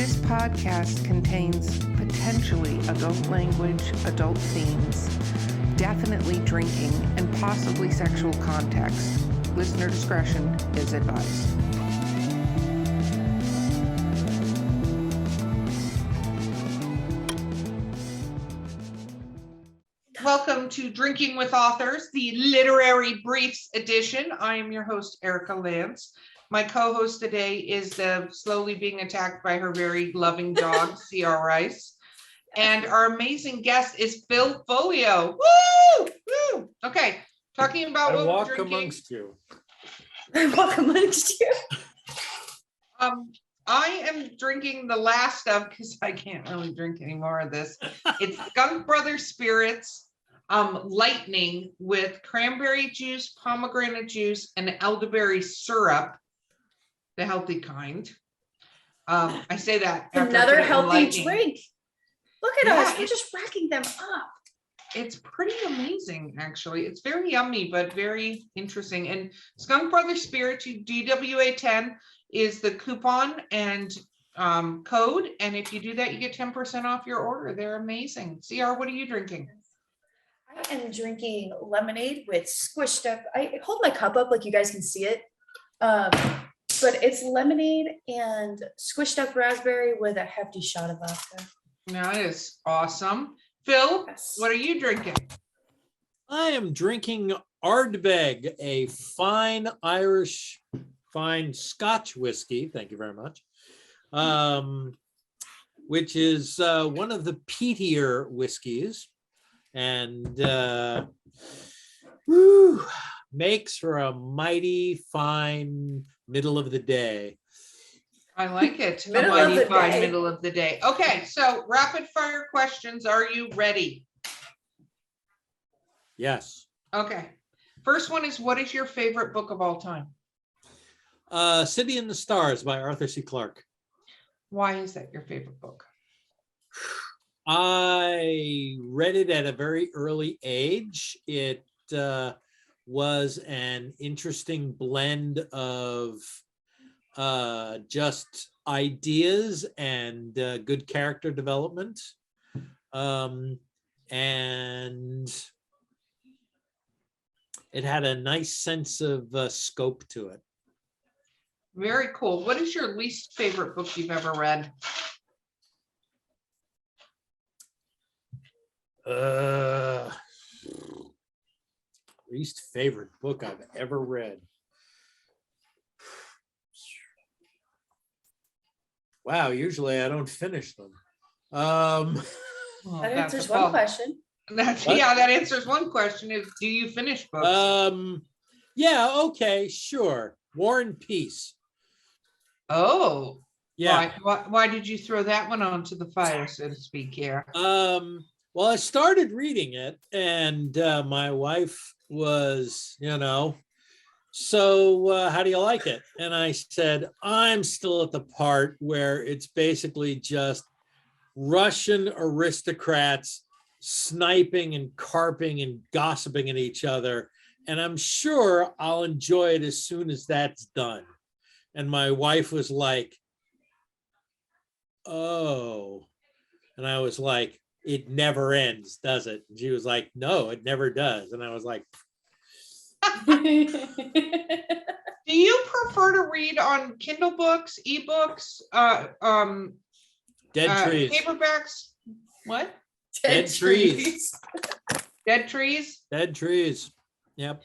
This podcast contains potentially adult language, adult themes, definitely drinking, and possibly sexual context. Listener discretion is advised. Welcome to Drinking with Authors, the Literary Briefs edition. I am your host, Erica Lance. My co-host today is the slowly being attacked by her very loving dog, C.R. Rice. And our amazing guest is Phil Foglio. Woo! Woo! Okay, talking about what we're drinking. Amongst you. I walk amongst you. I am drinking the last of, because I can't really drink any more of this. It's Skunk Brothers Spirits Lightning with cranberry juice, pomegranate juice, and elderberry syrup, the healthy kind. I say that after Another healthy lightning. drink. Look at us. We're just racking them up. It's pretty amazing, actually. It's very yummy, but very interesting. And Skunk Brothers Spirits, DWA10 is the coupon and code. And if you do that, you get 10% off your order. They're amazing. CR, what are you drinking? I am drinking lemonade with squished up. I hold my cup up like you guys can see it. But it's lemonade and squished up raspberry with a hefty shot of vodka. That is awesome. Phil, Yes. what are you drinking? I am drinking Ardbeg, a fine Irish, fine Scotch whiskey. Thank you very much. Which is one of the peatier whiskeys, and makes for a mighty fine middle of the day. I like it. Middle of the day. Middle of the day. Okay, so rapid fire questions. Are you ready? Yes. Okay. First one is, what is your favorite book of all time? City in the Stars by Arthur C. Clarke. Why is that your favorite book? I read it at a very early age. It was an interesting blend of just ideas and good character development. And it had a nice sense of scope to it. Very cool. What is your least favorite book you've ever read? Least favorite book I've ever read. Wow, usually I don't finish them. Well, That that's answers a one fault. question. Yeah, that answers one question is, do you finish books? Yeah, okay, sure. War and Peace. Oh, Yeah. Why did you throw that one onto the fire, so to speak, here? Well, I started reading it, and my wife was, so how do you like it? And I said, I'm still at the part where it's basically just Russian aristocrats sniping and carping and gossiping at each other. And I'm sure I'll enjoy it as soon as that's done. And my wife was like, oh. And I was like, it never ends, does it? And she was like, no, it never does. And I was like, Do you prefer to read on Kindle books, ebooks, dead trees. paperbacks? What? Dead trees. Dead trees? Dead trees. Yep.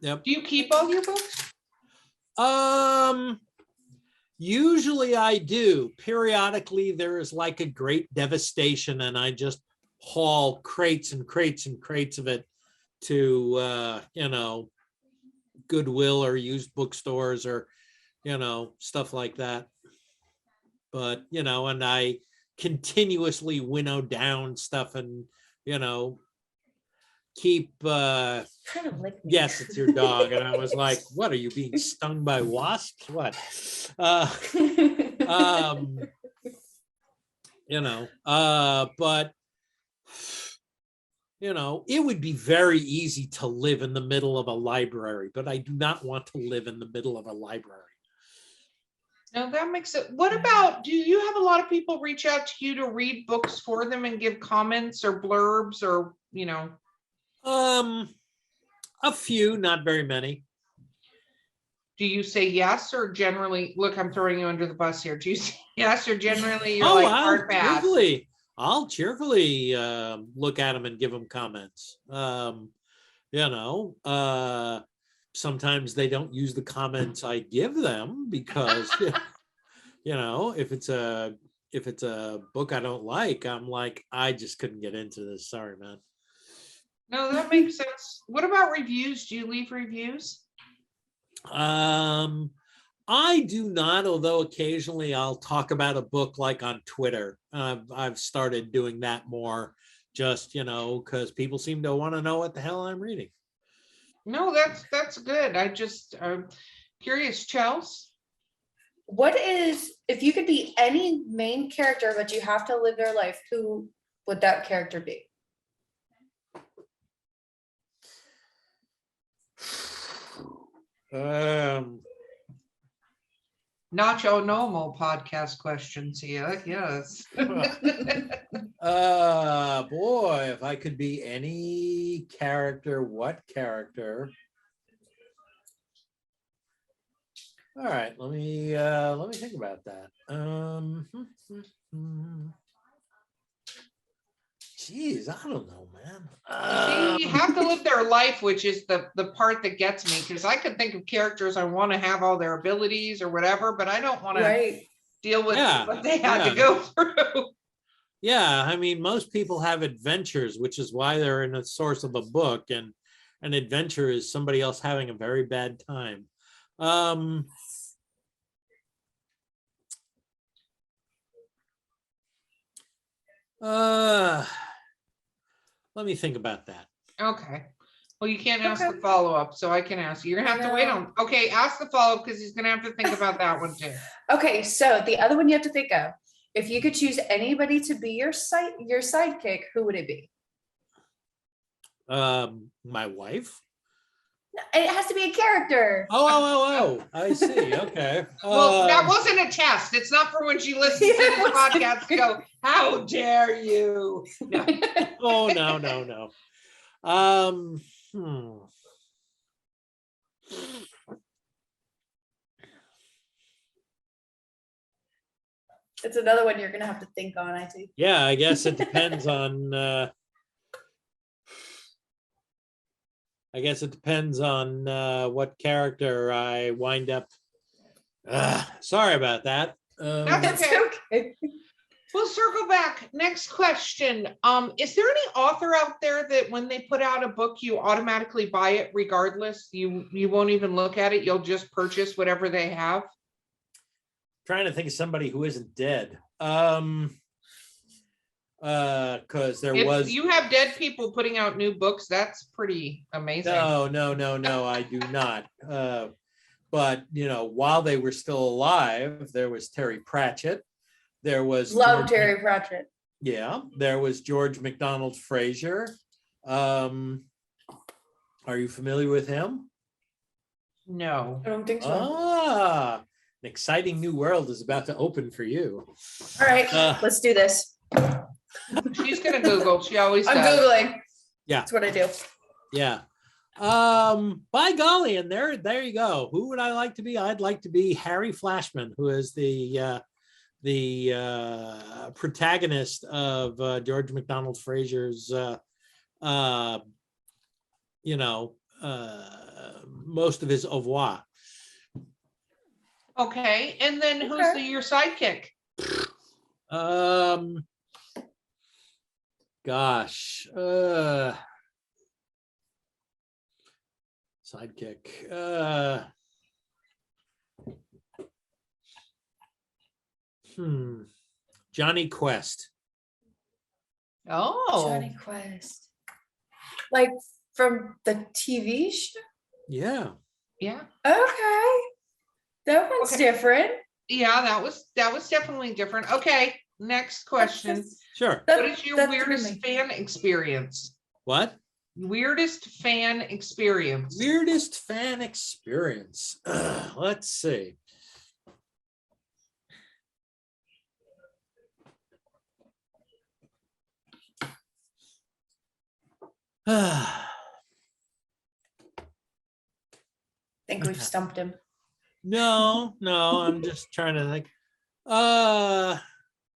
Do you keep all your books? Usually I do. Periodically there is like a great devastation, and I just haul crates and crates and crates of it to Goodwill or used bookstores or stuff like that. But and I continuously winnow down stuff and keep Trying to lick me. yes, it's your dog. And I was like, what, are you being stung by wasps? What? But it would be very easy to live in the middle of a library, but I do not want to live in the middle of a library. No, that makes it. What about, do you have a lot of people reach out to you to read books for them and give comments or blurbs or, A few, not very many. do you say yes or generally, look, I'm throwing you under the bus here. Do you say yes or generally you're Oh, like I'll hard pass? cheerfully look at them and give them comments. Sometimes they don't use the comments I give them because if it's a book I don't like, I'm like, I just couldn't get into this. Sorry, man. No, that makes sense. What about reviews? Do you leave reviews? I do not, although occasionally I'll talk about a book like on Twitter. I've started doing that more just, because people seem to want to know what the hell I'm reading. No, that's good. I'm curious, Chels. If you could be any main character, but you have to live their life, who would that character be? Not your normal podcast questions here. Yes. Boy, if I could be any character, what character? All right, let me think about that. Geez, I don't know, man. You have to live their life, which is the part that gets me, because I could think of characters I want to have all their abilities or whatever, but I don't want to deal with what they had to go through. Yeah, I mean, most people have adventures, which is why they're in the source of a book, and an adventure is somebody else having a very bad time. Let me think about that. Okay. Well, you can't ask the follow-up, so I can ask you. You're gonna have to wait on. Okay, ask the follow-up because he's gonna have to think about that one too. Okay, so the other one you have to think of, if you could choose anybody to be your sidekick, who would it be? My wife. It has to be a character. Oh, I see. Okay. Well, that wasn't a test. It's not for when she listens to this podcast to go, how dare you? No. Oh, no. It's another one you're gonna have to think on, I think. Yeah, I guess it depends on what character I wind up. Sorry about that. That's okay. We'll circle back. Next question. Is there any author out there that when they put out a book, you automatically buy it regardless? You won't even look at it. You'll just purchase whatever they have? Trying to think of somebody who isn't dead. Because If you have dead people putting out new books, that's pretty amazing. No, I do not. But while they were still alive, there was Terry Pratchett. There was Terry Pratchett. Yeah, there was George MacDonald Fraser. Are you familiar with him? No. I don't think so. An exciting new world is about to open for you. All right, let's do this. She's gonna Google. She always does. I'm Googling. Yeah. That's what I do. Yeah. By golly, and there you go. Who would I like to be? I'd like to be Harry Flashman, who is the protagonist of George MacDonald Fraser's most of his oeuvre. Okay, and then who's your sidekick? Gosh, sidekick. Johnny Quest. Oh, Johnny Quest. Like from the TV show? Yeah. Yeah. Okay. That one's different. Yeah, that was definitely different. Okay, next question. Sure. What is your weirdest fan experience? What? Weirdest fan experience. Weirdest fan experience. Let's see. Think we've stumped him. No, I'm just trying to think.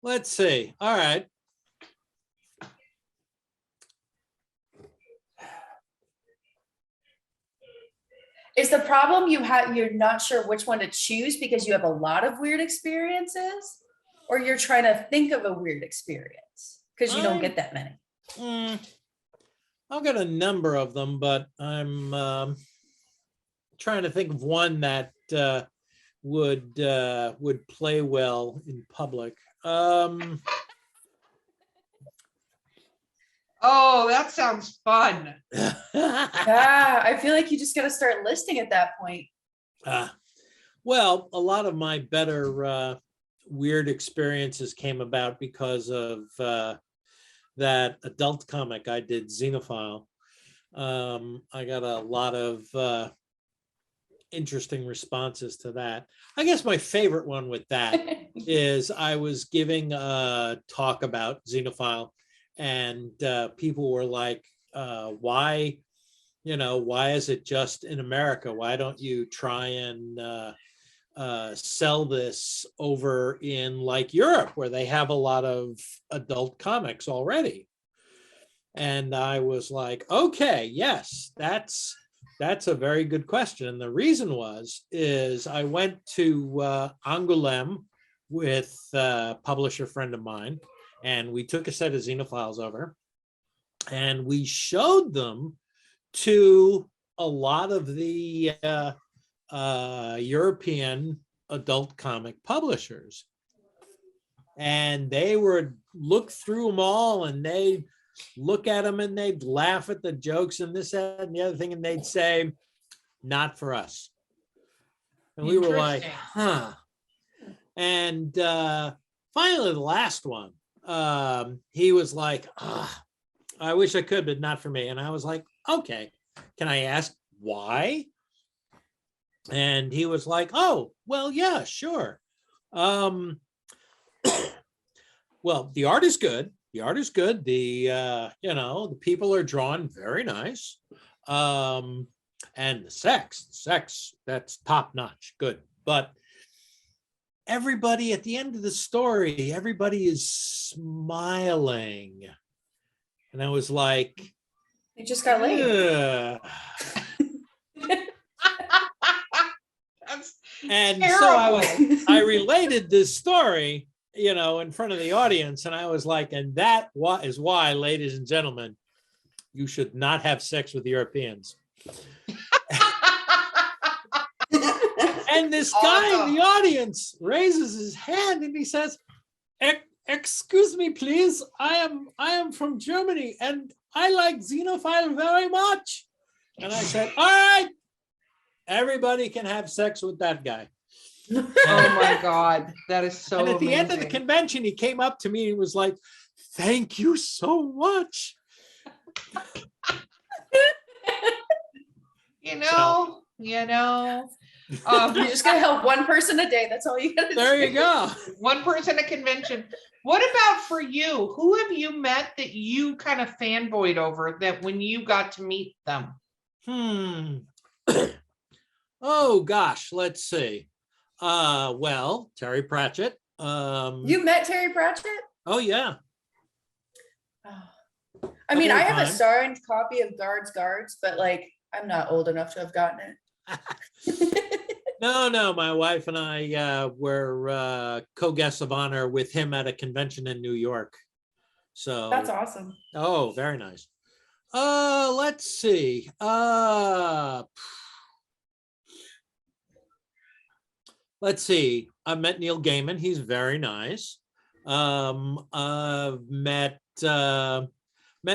Let's see. All right. Is the problem you're not sure which one to choose because you have a lot of weird experiences, or you're trying to think of a weird experience because you don't get that many? I've got a number of them, but I'm trying to think of one that would play well in public. Oh, that sounds fun. Yeah, I feel like you just got to start listing at that point. Well, a lot of my better weird experiences came about because of that adult comic I did, Xenophile. I got a lot of interesting responses to that. I guess my favorite one with that is I was giving a talk about Xenophile, and people were like, why is it just in America? Why don't you try and sell this over in like Europe, where they have a lot of adult comics already? And I was like, okay, yes, that's a very good question. And the reason is I went to Angoulême with a publisher friend of mine, and we took a set of Xenophiles over, and we showed them to a lot of the European adult comic publishers. And they would look through them all, and they'd look at them and they'd laugh at the jokes and this, that, and the other thing, and they'd say, not for us. And we were like, huh. And finally, the last one, he was like, I wish I could, but not for me. And I was like, okay, can I ask why? And he was like, oh, well, yeah, sure. Well, the art is good. The art is good. The people are drawn very nice. And the sex, that's top notch, good. But everybody at the end of the story, everybody is smiling. And I was like, You just got laid. And terrible. so I related this story, in front of the audience, and I was like, and that is why, ladies and gentlemen, you should not have sex with Europeans. And this guy in the audience raises his hand and he says, excuse me, please. I am from Germany and I like Xenophile very much. And I said, all right, everybody can have sex with that guy. Oh my God, that is so And at the amazing. end of the convention, he came up to me and was like, thank you so much. You're just gonna help one person a day. That's all you gotta do. There you go. One person a convention. What about for you? Who have you met that you kind of fanboyed over that when you got to meet them? Oh gosh, let's see. Well, Terry Pratchett. You met Terry Pratchett? Oh yeah. I mean, I have a times. signed copy of Guards, but like, I'm not old enough to have gotten it. No, my wife and I were co-guests of honor with him at a convention in New York. So That's awesome. Oh, very nice. Let's see. Let's see. I met Neil Gaiman. He's very nice. I've met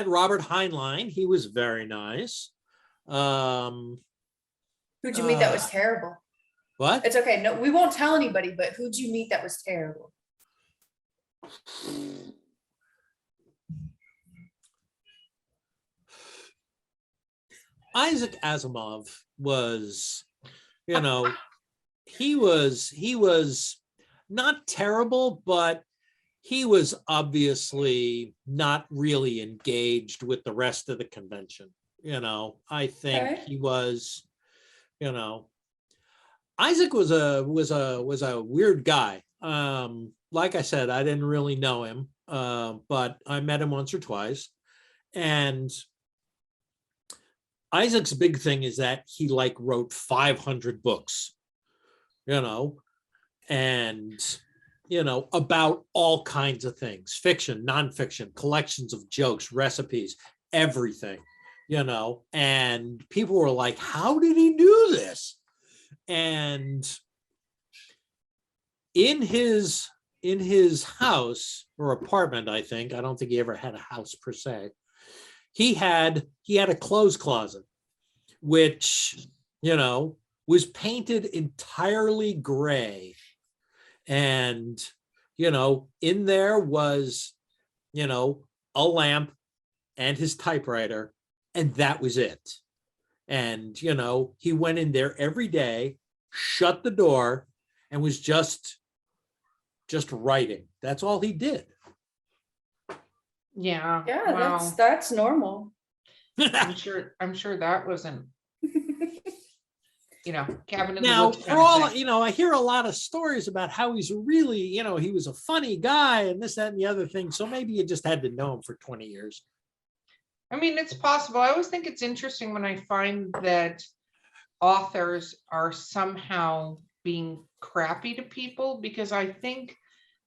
Robert Heinlein. He was very nice. Who'd you meet that was terrible? What? It's okay. No, we won't tell anybody, but who'd you meet that was terrible? Isaac Asimov was, he was not terrible, but he was obviously not really engaged with the rest of the convention. I think Okay. he was, you know, Isaac was a weird guy. Like I said, I didn't really know him, but I met him once or twice. And Isaac's big thing is that he like wrote 500 books, and about all kinds of things, fiction, nonfiction, collections of jokes, recipes, everything, and people were like, how did he do this? And in his house or apartment, I don't think he ever had a house per se. He had a clothes closet, which, was painted entirely gray. And, in there was, a lamp and his typewriter, and that was it. And, he went in there every day, shut the door, and was just writing. That's all he did. Yeah. Yeah, Wow. that's normal. I'm sure that wasn't, cabin in the Now, woods for kind of all, thing. I hear a lot of stories about how he's really, he was a funny guy and this, that, and the other thing. So maybe you just had to know him for 20 years. I mean, it's possible. I always think it's interesting when I find that authors are somehow being crappy to people, because I think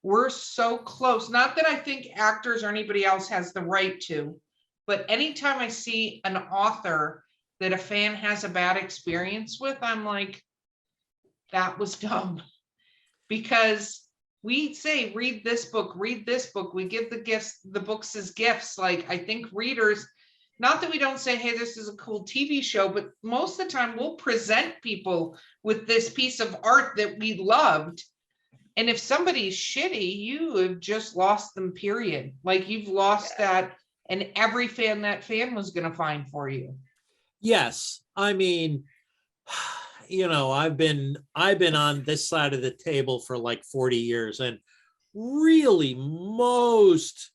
we're so close. Not that I think actors or anybody else has the right to, but anytime I see an author that a fan has a bad experience with, I'm like, that was dumb. Because we say, read this book, read this book. We give the books as gifts. Like, I think readers, not that we don't say, hey, this is a cool TV show, but most of the time we'll present people with this piece of art that we loved. And if somebody's shitty, you have just lost them, period. Like, you've lost that, and every fan that fan was going to find for you. Yes. I mean, I've been on this side of the table for like 40 years, and really most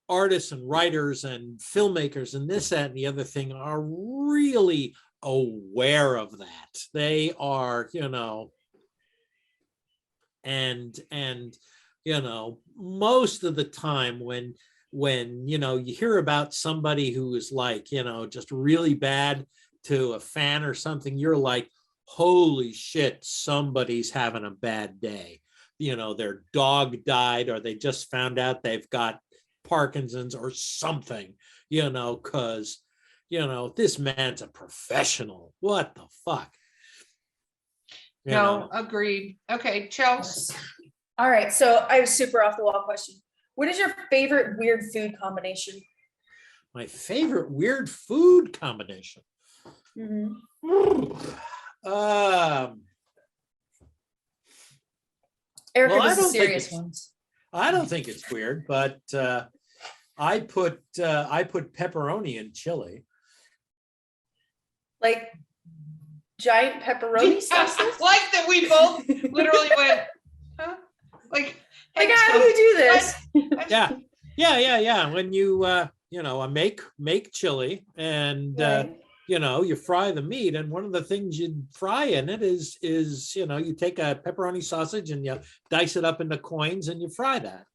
artists and writers and filmmakers and this, that, and the other thing are really aware of that. They are, and most of the time when you hear about somebody who is like, just really bad to a fan or something, you're like, holy shit, somebody's having a bad day. Their dog died, or they just found out they've got Parkinson's or something, because this man's a professional. What the fuck? No, agreed. Okay, Chelsea. All right, so I have a super off the wall question. What is your favorite weird food combination? My favorite weird food combination. Erica, well, this is serious ones. I don't think it's weird, but I put pepperoni in chili. Like giant pepperoni sauces? Like that we both literally went, huh? Like how do you do this? Yeah. When you make chili, and Right. you fry the meat, and one of the things you fry in it is you take a pepperoni sausage and you dice it up into coins and you fry that,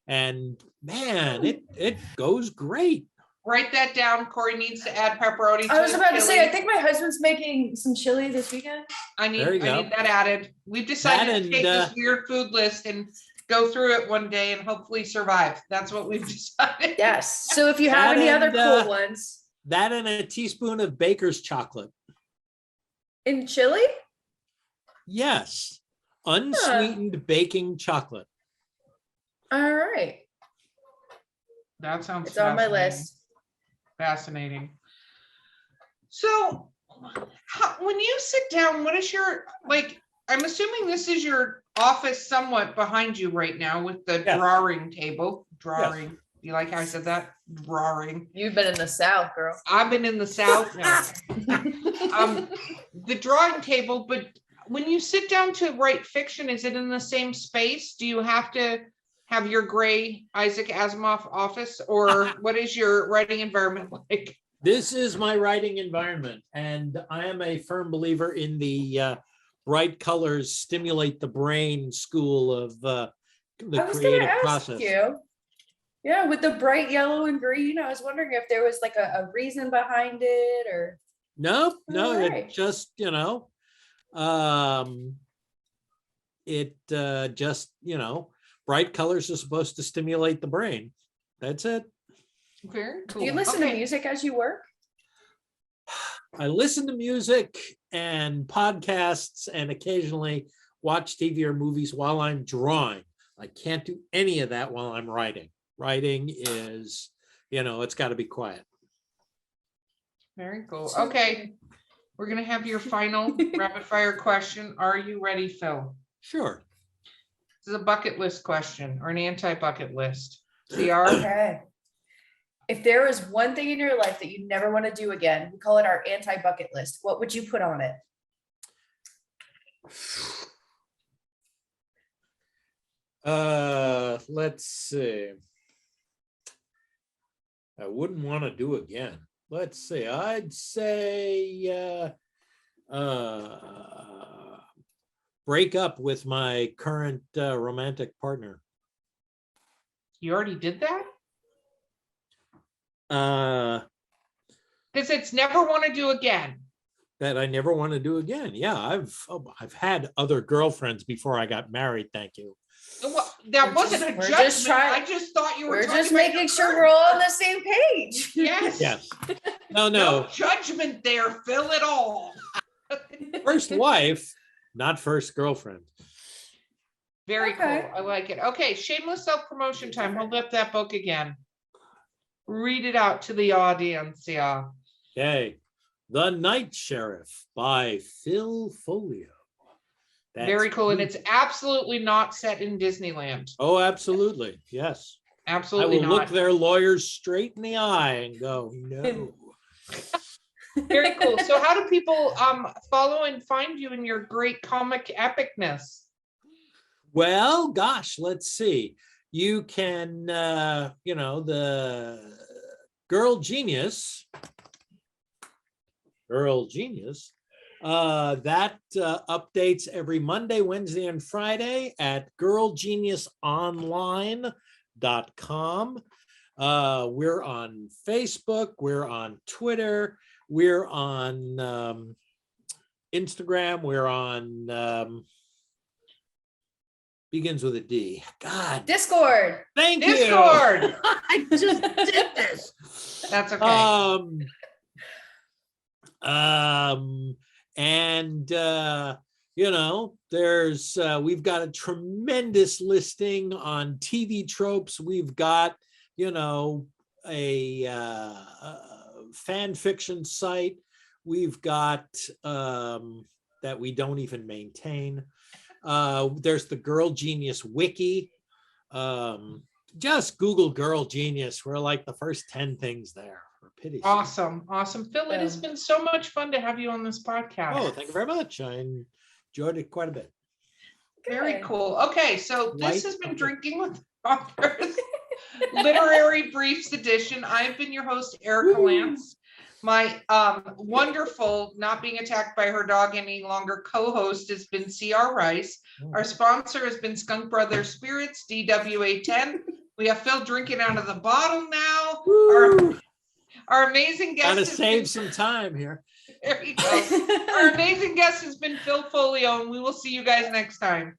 and man, it goes great. Write that down. Corey needs to add pepperoni. I was about to say, I think my husband's making some chili this weekend. I need that added. We've decided to take this weird food list and go through it one day and hopefully survive. That's what we've decided. Yes. So if you have any other cool ones. That and a teaspoon of baker's chocolate. In chili? Yes. Unsweetened baking chocolate. All right. That sounds It's on my list. Fascinating. So when you sit down, what is your, like, I'm assuming this is your office somewhat behind you right now with the drawing table. Drawing. Yes. You like how I said that? Drawing. You've been in the South, girl. I've been in the South now. The drawing table, but when you sit down to write fiction, is it in the same space? Do you have to have your gray Isaac Asimov office, or what is your writing environment like? This is my writing environment, and I am a firm believer in the bright colors stimulate the brain school of the I was gonna creative ask process. you. Yeah, with the bright yellow and green, I was wondering if there was like a reason behind it or. No, no, All it right. just, it just, bright colors are supposed to stimulate the brain. That's it. Very cool. Do you listen to Okay. music as you work? I listen to music and podcasts and occasionally watch TV or movies while I'm drawing. I can't do any of that while I'm writing. Writing is, it's got to be quiet. Very cool. Okay. We're going to have your final rapid fire question. Are you ready, Phil? Sure. This is a bucket list question or an anti-bucket list. CR? Okay. If there was one thing in your life that you never want to do again, we call it our anti-bucket list. What would you put on it? Let's see. I wouldn't want to do again. Let's see. I'd say break up with my current romantic partner. You already did that? That Because it's never want to do again. I never want to do again. Yeah, I've had other girlfriends before I got married. Thank you. Well, that wasn't a We're judgment. just trying- I just thought you were. We're talking just about making your sure current- we're all on the same page. Yes. Yes. No. No judgment there, Phil, at all. First wife, not first girlfriend. Very Okay. cool. I like it. Okay, shameless self-promotion time. Hold up that book again. Read it out to the audience. Yeah. Okay. The Night Sheriff by Phil Foglio. That's Very cool. And me. it's absolutely not set in Disneyland. Oh, absolutely. Yes. Absolutely I will look not. their lawyers straight in the eye and go, no. Very cool. So how do people follow and find you in your great comic epicness? Well, gosh, let's see. You can, the Girl Genius, that updates every Monday, Wednesday, and Friday at girlgeniusonline.com. We're on Facebook, we're on Twitter, we're on Instagram, we're on begins with a D. God, Discord. thank you. Discord. I just did this. That's okay. There's we've got a tremendous listing on TV tropes. We've got a fan fiction site. We've got that we don't even maintain. There's the Girl Genius Wiki. Just Google Girl Genius. We're like the first 10 things there. For pity's sake. Awesome. Phil, it has been so much fun to have you on this podcast. Oh, thank you very much. I enjoyed it quite a bit. Very Good. cool. Okay, so this White has been puppet. Drinking with Authors Literary Briefs Edition. I've been your host, Erica Woo. Lance. My wonderful, not being attacked by her dog any longer, co-host has been CR Rice. Our sponsor has been Skunk Brothers Spirits, DWA10. We have Phil drinking out of the bottle now. Woo. Our amazing guest Gotta has save been, some time here. there you go. Our amazing guest has been Phil Foglio, and we will see you guys next time.